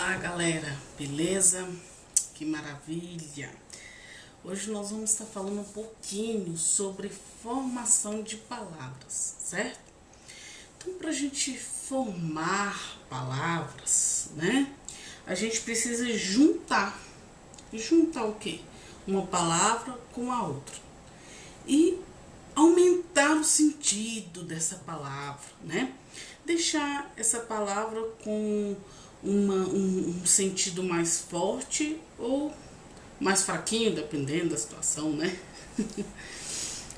Olá, galera, beleza? Que maravilha! Hoje nós vamos estar falando um pouquinho sobre formação de palavras, certo? Então, para a gente formar palavras, né? A gente precisa juntar. Juntar o quê? Uma palavra com a outra. E aumentar o sentido dessa palavra, né? Deixar essa palavra com um sentido mais forte ou mais fraquinho, dependendo da situação, né?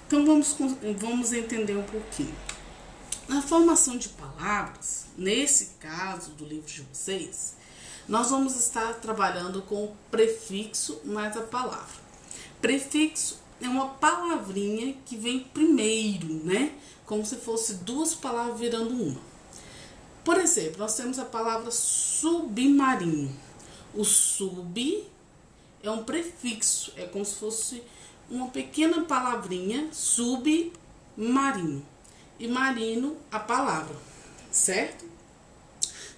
Então vamos entender um pouquinho. Na formação de palavras, nesse caso do livro de vocês, nós vamos estar trabalhando com o prefixo mais a palavra. Prefixo é uma palavrinha que vem primeiro, né? Como se fosse duas palavras virando uma. Por exemplo, nós temos a palavra submarino. O sub é um prefixo, é como se fosse uma pequena palavrinha, submarino. E marino, a palavra, certo?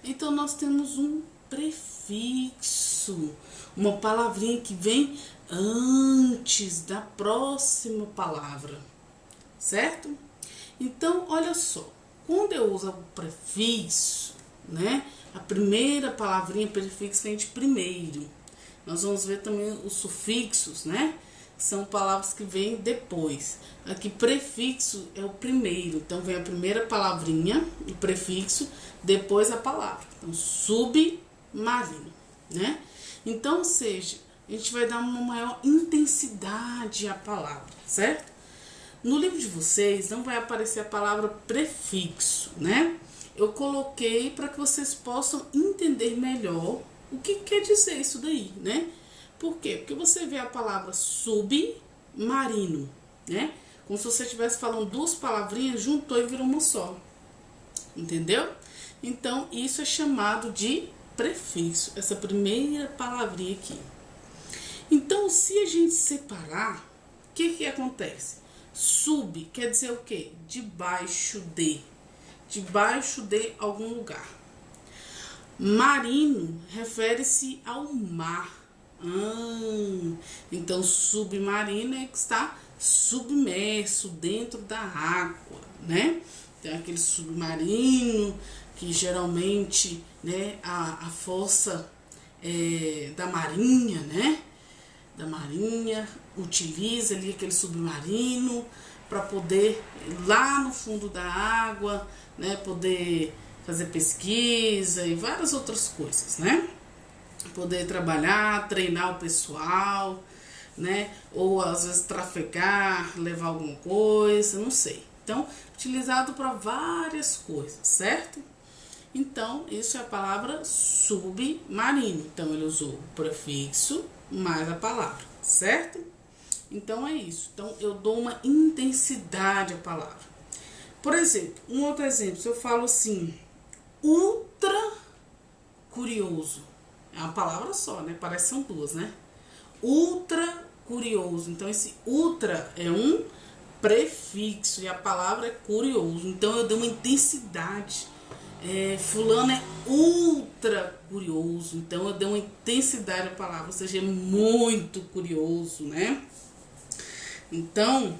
Então, nós temos um prefixo, uma palavrinha que vem antes da próxima palavra, certo? Então, olha só, quando eu uso o prefixo, né, a primeira palavrinha prefixo vem de primeiro. Nós vamos ver também os sufixos, né, são palavras que vêm depois. Aqui, prefixo é o primeiro, então vem a primeira palavrinha, o prefixo, depois a palavra. Então, submarino, né? Então, ou seja, a gente vai dar uma maior intensidade à palavra, certo? No livro de vocês não vai aparecer a palavra prefixo, né? Eu coloquei para que vocês possam entender melhor o que quer dizer isso daí, né? Por quê? Porque você vê a palavra submarino, né? Como se você estivesse falando duas palavrinhas, juntou e virou uma só. Entendeu? Então, isso é chamado de prefixo, essa primeira palavrinha aqui. Então, se a gente separar, o que acontece? Sub quer dizer o quê? Debaixo de algum lugar. Marino refere-se ao mar. Então, submarino é que está submerso dentro da água, né? Tem aquele submarino que geralmente, né, a força da marinha, né? Da marinha utiliza ali aquele submarino para poder lá no fundo da água, né, poder fazer pesquisa e várias outras coisas, né? Poder trabalhar, treinar o pessoal, né? Ou às vezes trafegar, levar alguma coisa, não sei. Então, utilizado para várias coisas, certo? Então, isso é a palavra submarino. Então, ele usou o prefixo mais a palavra, certo? Então, é isso. Então, eu dou uma intensidade à palavra. Por exemplo, um outro exemplo, se eu falo assim, ultra curioso. É uma palavra só, né? Parece que são duas, né? Ultra curioso. Então, esse ultra é um prefixo e a palavra é curioso. Então, eu dei uma intensidade. Fulano é ultra curioso. Então, eu dei uma intensidade à palavra. Ou seja, é muito curioso, né? Então,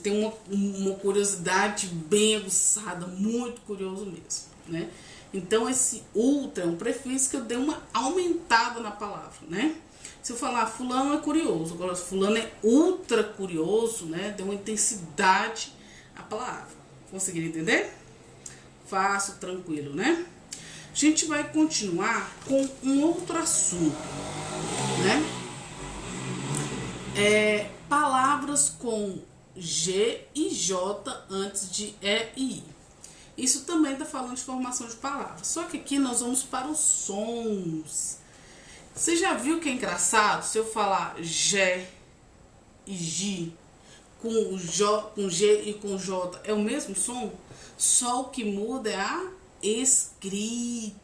tem uma curiosidade bem aguçada, muito curioso mesmo, né? Então, esse ultra é um prefixo que eu dei uma aumentada na palavra, né? Se eu falar fulano é curioso, agora fulano é ultra curioso, né? Deu uma intensidade à palavra. Conseguiram entender? Fácil, tranquilo, né? A gente vai continuar com um outro assunto, né? Palavras com G e J antes de E e I. Isso também está falando de formação de palavras. Só que aqui nós vamos para os sons. Você já viu que é engraçado? Se eu falar G e G, com G e com J, é o mesmo som? Só o que muda é a escrita.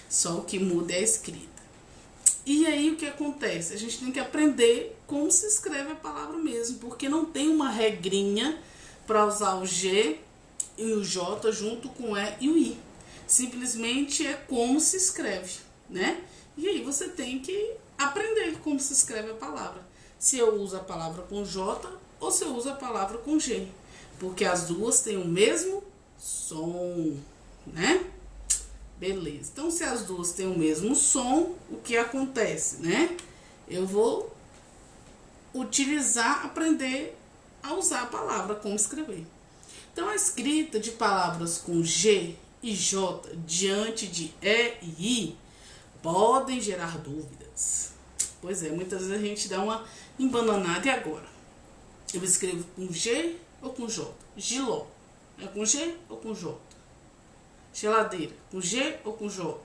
Só o que muda é a escrita. E aí o que acontece? A gente tem que aprender como se escreve a palavra mesmo, porque não tem uma regrinha para usar o G e o J junto com o E e o I. Simplesmente é como se escreve, né? E aí você tem que aprender como se escreve a palavra. Se eu uso a palavra com J ou se eu uso a palavra com G. Porque as duas têm o mesmo som, né? Beleza. Então, se as duas têm o mesmo som, o que acontece, né? Eu vou aprender a usar a palavra, como escrever. Então, a escrita de palavras com G e J diante de E e I podem gerar dúvidas. Pois é, muitas vezes a gente dá uma embananada. E agora? Eu escrevo com G ou com J? Giló. É com G ou com J? Geladeira, com G ou com J?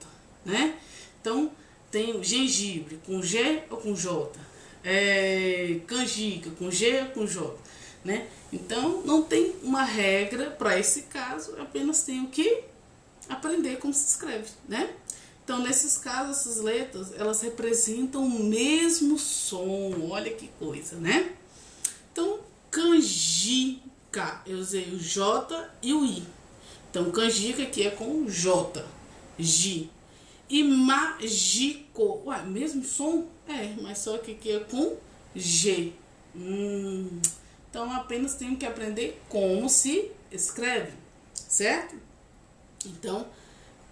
Né? Então, tem gengibre, com G ou com J? Canjica, com G ou com J? Né? Então, não tem uma regra para esse caso, eu apenas tenho que aprender como se escreve, né? Então, nesses casos, essas letras, elas representam o mesmo som, olha que coisa, né? Então, canjica, eu usei o J e o I. Então, canjica aqui é com J, G. E mágico, ué, mesmo som? Mas só que aqui é com G. Então, apenas tenho que aprender como se escreve, certo? Então,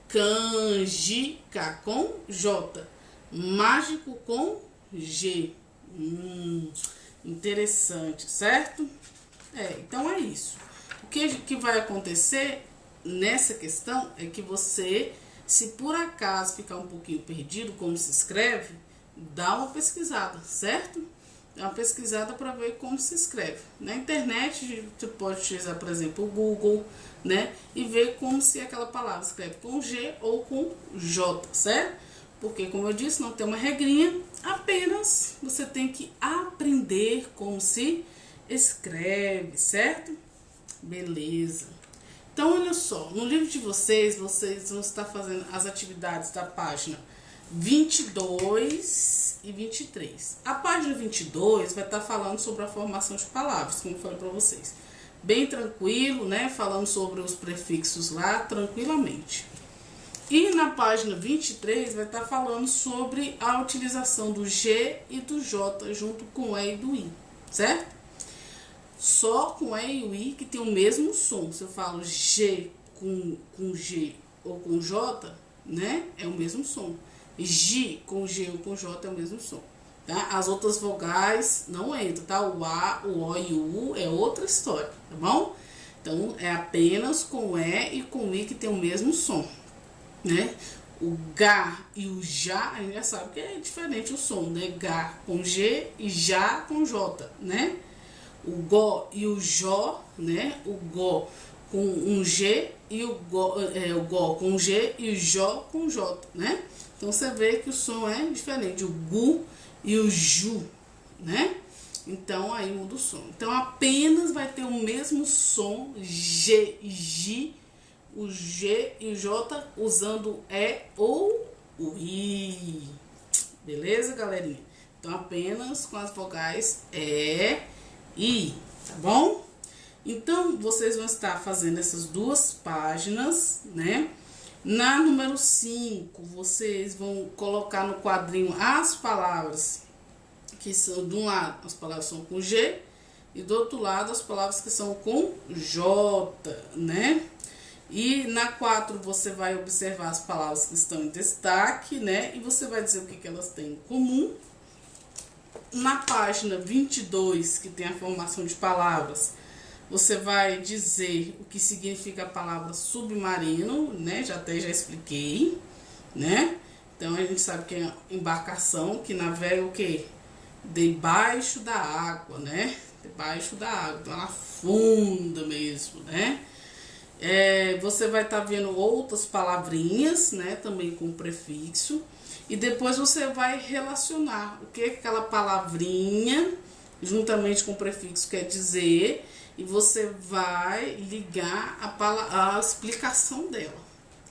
canjica com J, mágico com G. Interessante, certo? Então é isso. O que vai acontecer nessa questão é que você, se por acaso ficar um pouquinho perdido como se escreve, dá uma pesquisada, certo? Dá uma pesquisada para ver como se escreve. Na internet, você pode utilizar, por exemplo, o Google, né? E ver como se aquela palavra escreve com G ou com J, certo? Porque, como eu disse, não tem uma regrinha, apenas você tem que aprender como se escreve, certo? Beleza. Então, olha só, no livro de vocês vão estar fazendo as atividades da página 22 e 23. A página 22 vai estar falando sobre a formação de palavras, como eu falei para vocês. Bem tranquilo, né? Falando sobre os prefixos lá, tranquilamente. E na página 23 vai estar falando sobre a utilização do G e do J junto com o E e do I, certo? Só com E e o I que tem o mesmo som. Se eu falo G com G ou com J, né? É o mesmo som. G com G ou com J é o mesmo som. Tá? As outras vogais não entram, tá? O A, o O e o U é outra história, tá bom? Então, é apenas com E e com I que tem o mesmo som, né? O G e o Já, a gente já sabe que é diferente o som, né? G com G e Já com J, né? O Gó e o Jó, né? O Gó com um G e o Gó com G e o Jó com J, né? Então, você vê que o som é diferente, o Gu e o Ju, né? Então, aí muda o som. Então, apenas vai ter o mesmo som, G e G, o G e o J usando E ou o I. Beleza, galerinha? Então, apenas com as vogais E e I, tá bom? Então, vocês vão estar fazendo essas duas páginas, né? Na número 5, vocês vão colocar no quadrinho as palavras que são, de um lado, as palavras são com G, e do outro lado, as palavras que são com J, né? E na 4, você vai observar as palavras que estão em destaque, né? E você vai dizer o que elas têm em comum. Na página 22, que tem a formação de palavras, você vai dizer o que significa a palavra submarino, né? Já expliquei, né? Então, a gente sabe que é embarcação que navega o quê? Debaixo da água, né? Debaixo da água, então ela afunda mesmo, né? Você vai estar vendo outras palavrinhas, né? Também com prefixo. E depois você vai relacionar o que aquela palavrinha, juntamente com o prefixo, quer dizer. E você vai ligar a explicação dela,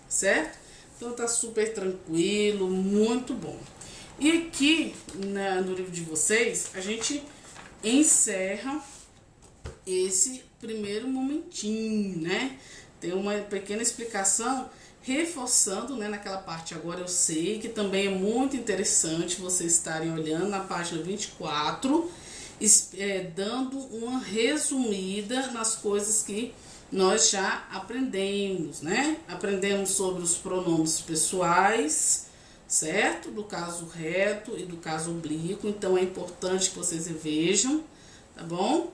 certo? Então tá super tranquilo, muito bom. E aqui no livro de vocês, a gente encerra esse primeiro momentinho, né? Tem uma pequena explicação reforçando, né, naquela parte agora eu sei, que também é muito interessante vocês estarem olhando na página 24, dando uma resumida nas coisas que nós já aprendemos, né? Aprendemos sobre os pronomes pessoais, certo? Do caso reto e do caso oblíquo, então é importante que vocês vejam, tá bom?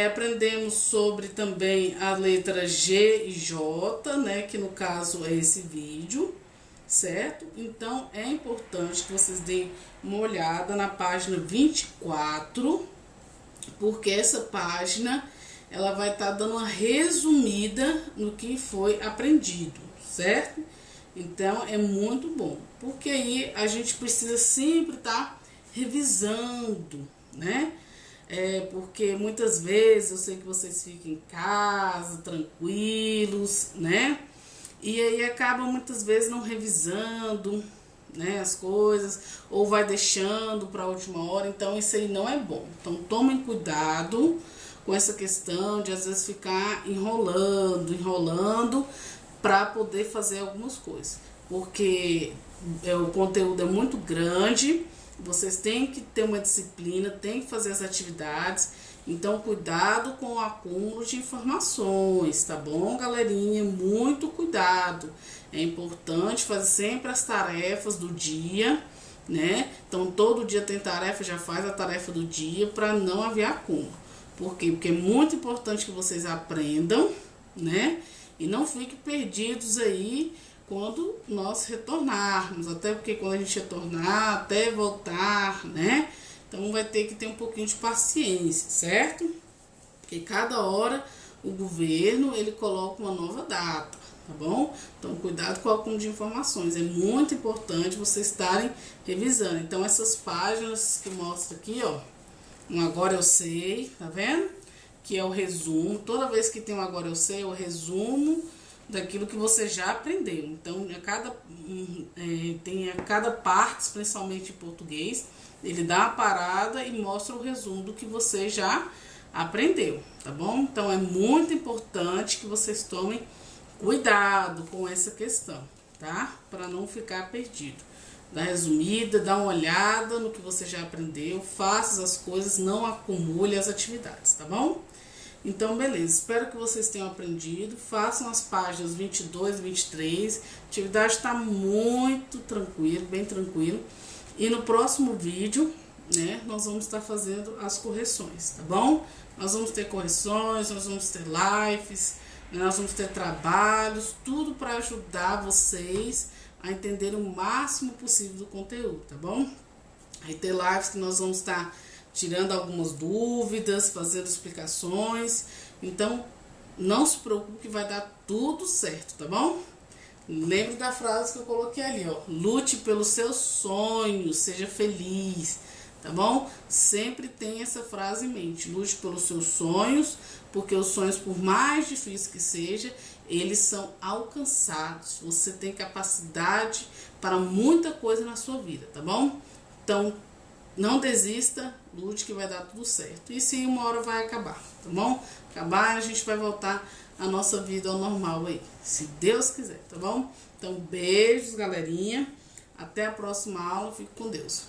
Aprendemos sobre também a letra G e J, né? Que no caso é esse vídeo, certo? Então é importante que vocês deem uma olhada na página 24, porque essa página ela vai estar dando uma resumida no que foi aprendido, certo? Então é muito bom, porque aí a gente precisa sempre estar revisando, né? Porque muitas vezes eu sei que vocês ficam em casa, tranquilos, né? E aí acaba muitas vezes não revisando, né, as coisas, ou vai deixando para a última hora, então isso aí não é bom. Então tomem cuidado com essa questão de às vezes ficar enrolando para poder fazer algumas coisas, porque o conteúdo é muito grande, vocês têm que ter uma disciplina, têm que fazer as atividades, então cuidado com o acúmulo de informações, tá bom, galerinha? Muito cuidado, é importante fazer sempre as tarefas do dia, né? Então todo dia tem tarefa, já faz a tarefa do dia para não haver acúmulo. Por quê? Porque é muito importante que vocês aprendam, né? E não fiquem perdidos aí quando nós retornarmos. Até porque quando a gente retornar, até voltar, né? Então vai ter que ter um pouquinho de paciência, certo? Porque cada hora o governo, ele coloca uma nova data, tá bom? Então cuidado com o acúmulo de informações. É muito importante vocês estarem revisando. Então essas páginas que mostram aqui, ó. Um agora eu sei, tá vendo? Que é o resumo. Toda vez que tem um agora eu sei, é o resumo daquilo que você já aprendeu. Então, tem a cada parte, principalmente em português, ele dá uma parada e mostra o resumo do que você já aprendeu, tá bom? Então, é muito importante que vocês tomem cuidado com essa questão, tá? Para não ficar perdido. Dá resumida, dá uma olhada no que você já aprendeu, faça as coisas, não acumule as atividades, tá bom? Então, beleza, espero que vocês tenham aprendido, façam as páginas 22 e 23, a atividade está muito tranquila, bem tranquilo, e no próximo vídeo, né, nós vamos estar fazendo as correções, tá bom? Nós vamos ter correções, nós vamos ter lives, nós vamos ter trabalhos, tudo para ajudar vocês a entender o máximo possível do conteúdo, tá bom? Aí tem lives que nós vamos estar tirando algumas dúvidas, fazendo explicações, então não se preocupe que vai dar tudo certo, tá bom? Lembre da frase que eu coloquei ali, ó, lute pelos seus sonhos, seja feliz, tá bom? Sempre tem essa frase em mente, lute pelos seus sonhos, porque os sonhos, por mais difíceis que seja, eles são alcançados. Você tem capacidade para muita coisa na sua vida, tá bom? Então, não desista, lute que vai dar tudo certo. E sim, uma hora vai acabar, tá bom? Acabar, a gente vai voltar a nossa vida ao normal aí, se Deus quiser, tá bom? Então, beijos, galerinha. Até a próxima aula. Fique com Deus.